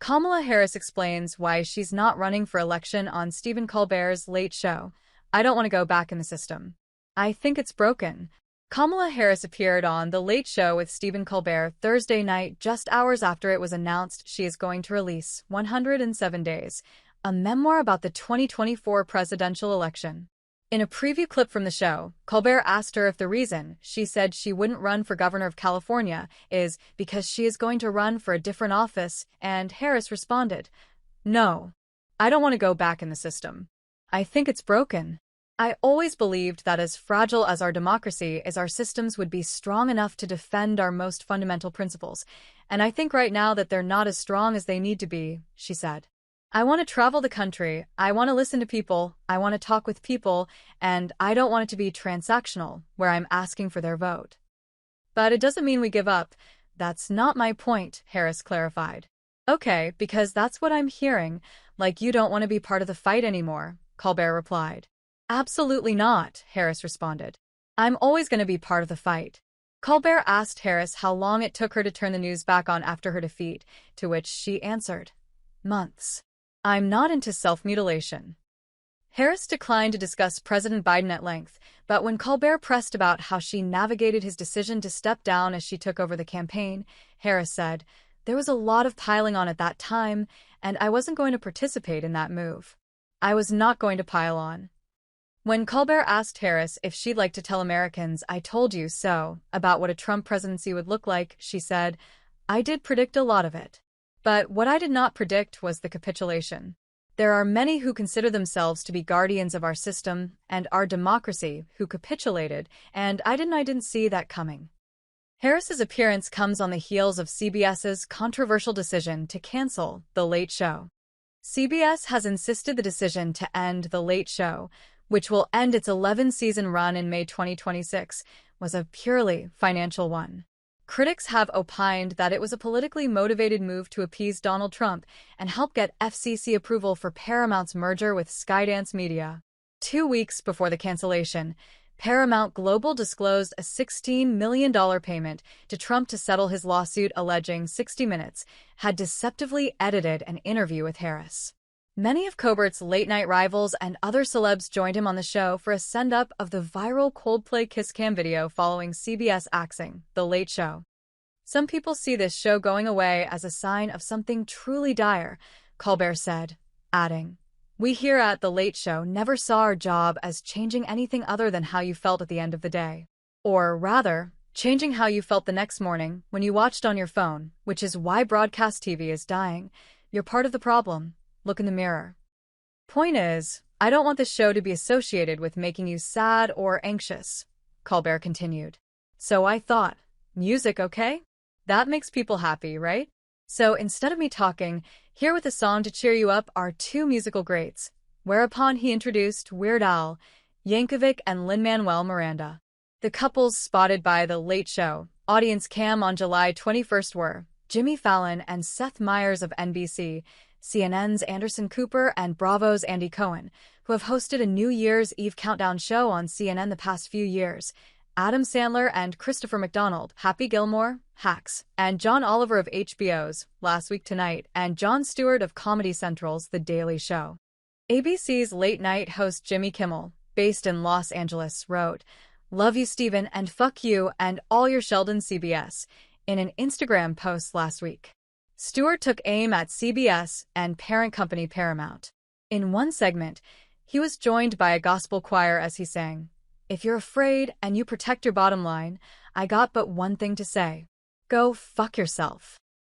Kamala Harris explains why she's not running for election on Stephen Colbert's Late Show. I don't want to go back in the system. I think it's broken. Kamala Harris appeared on The Late Show with Stephen Colbert Thursday night, just hours after it was announced she is going to release 107 Days, a memoir about the 2024 presidential election. In a preview clip from the show, Colbert asked her if the reason she said she wouldn't run for governor of California is because she is going to run for a different office, and Harris responded, "No, I don't want to go back in the system. I think it's broken. I always believed that as fragile as our democracy is, our systems would be strong enough to defend our most fundamental principles, and I think right now that they're not as strong as they need to be," she said. "I want to travel the country, I want to listen to people, I want to talk with people, and I don't want it to be transactional, where I'm asking for their vote. But it doesn't mean we give up. That's not my point," Harris clarified. "Okay, because that's what I'm hearing, like you don't want to be part of the fight anymore," Colbert replied. "Absolutely not," Harris responded. "I'm always going to be part of the fight." Colbert asked Harris how long it took her to turn the news back on after her defeat, to which she answered, "Months. I'm not into self-mutilation." Harris declined to discuss President Biden at length, but when Colbert pressed about how she navigated his decision to step down as she took over the campaign, Harris said, "There was a lot of piling on at that time, and I wasn't going to participate in that move. I was not going to pile on." When Colbert asked Harris if she'd like to tell Americans "I told you so" about what a Trump presidency would look like, she said, "I did predict a lot of it. But what I did not predict was the capitulation. There are many who consider themselves to be guardians of our system and our democracy who capitulated, and I didn't see that coming." Harris's appearance comes on the heels of CBS's controversial decision to cancel The Late Show. CBS has insisted the decision to end The Late Show, which will end its 11-season run in May 2026, was a purely financial one. Critics have opined that it was a politically motivated move to appease Donald Trump and help get FCC approval for Paramount's merger with Skydance Media. 2 weeks before the cancellation, Paramount Global disclosed a $16 million payment to Trump to settle his lawsuit alleging 60 Minutes had deceptively edited an interview with Harris. Many of Colbert's late-night rivals and other celebs joined him on the show for a send-up of the viral Coldplay kiss cam video following CBS axing The Late Show. "Some people see this show going away as a sign of something truly dire," Colbert said, adding, "We here at The Late Show never saw our job as changing anything other than how you felt at the end of the day. Or rather, changing how you felt the next morning when you watched on your phone, which is why broadcast TV is dying. You're part of the problem. Look in the mirror. Point is, I don't want this show to be associated with making you sad or anxious," Colbert continued. "So I thought, music, okay? That makes people happy, right? So instead of me talking, here with a song to cheer you up are two musical greats," whereupon he introduced Weird Al Yankovic and Lin-Manuel Miranda. The couples spotted by The Late Show audience cam on July 21st were Jimmy Fallon and Seth Meyers of NBC, CNN's Anderson Cooper, and Bravo's Andy Cohen, who have hosted a New Year's Eve countdown show on CNN the past few years, Adam Sandler and Christopher McDonald, Happy Gilmore, Hacks, and John Oliver of HBO's Last Week Tonight, and Jon Stewart of Comedy Central's The Daily Show. ABC's late-night host Jimmy Kimmel, based in Los Angeles, wrote, "Love you, Stephen, and fuck you and all your Sheldon CBS," in an Instagram post last week. Stewart took aim at CBS and parent company Paramount. In one segment, he was joined by a gospel choir as he sang, "If you're afraid and you protect your bottom line, I got but one thing to say. Go fuck yourself."